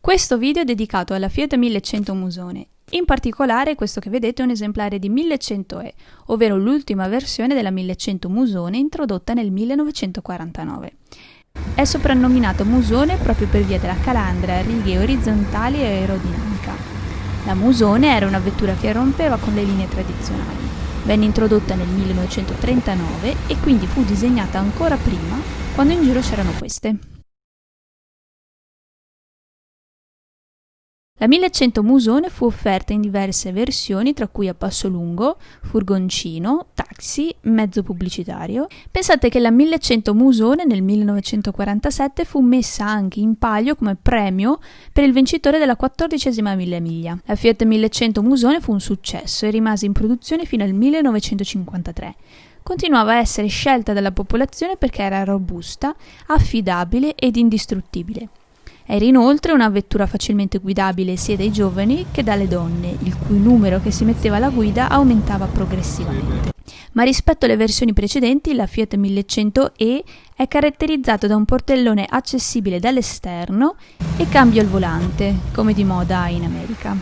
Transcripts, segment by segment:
Questo video è dedicato alla Fiat 1100 Musone. In particolare questo che vedete è un esemplare di 1100E, ovvero l'ultima versione della 1100 Musone introdotta nel 1949. È soprannominato Musone proprio per via della calandra a righe orizzontali e aerodinamica. La Musone era una vettura che rompeva con le linee tradizionali. Venne introdotta nel 1939 e quindi fu disegnata ancora prima, quando in giro c'erano queste. La 1100 Musone fu offerta in diverse versioni, tra cui a passo lungo, furgoncino, taxi, mezzo pubblicitario. Pensate che la 1100 Musone nel 1947 fu messa anche in palio come premio per il vincitore della 14ª mille miglia. La Fiat 1100 Musone fu un successo e rimase in produzione fino al 1953. Continuava a essere scelta dalla popolazione perché era robusta, affidabile ed indistruttibile. Era inoltre una vettura facilmente guidabile sia dai giovani che dalle donne, il cui numero che si metteva alla guida aumentava progressivamente. Ma rispetto alle versioni precedenti, la Fiat 1100E è caratterizzato da un portellone accessibile dall'esterno e cambio al volante, come di moda in America.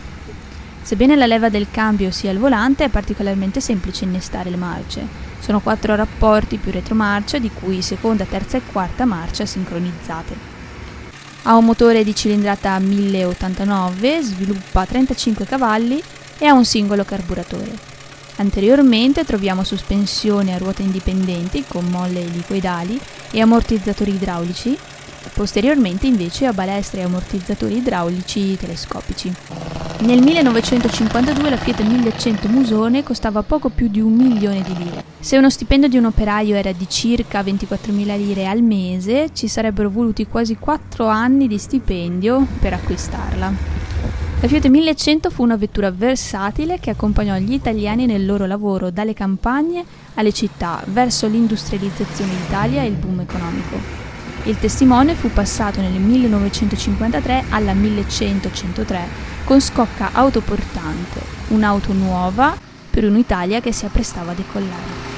Sebbene la leva del cambio sia al volante, è particolarmente semplice innestare le marce. Sono 4 rapporti più retromarcia, di cui seconda, terza e quarta marcia sincronizzate. Ha un motore di cilindrata 1089, sviluppa 35 cavalli e ha un singolo carburatore. Anteriormente troviamo sospensione a ruote indipendenti con molle elicoidali e ammortizzatori idraulici, posteriormente invece a balestre e ammortizzatori idraulici telescopici. Nel 1952 la Fiat 1100 Musone costava poco più di 1 milione di lire. Se uno stipendio di un operaio era di circa 24.000 lire al mese, ci sarebbero voluti quasi 4 anni di stipendio per acquistarla. La Fiat 1100 fu una vettura versatile che accompagnò gli italiani nel loro lavoro dalle campagne alle città, verso l'industrializzazione d'Italia e il boom economico. Il testimone fu passato nel 1953 alla 1100-103 con scocca autoportante, un'auto nuova per un'Italia che si apprestava a decollare.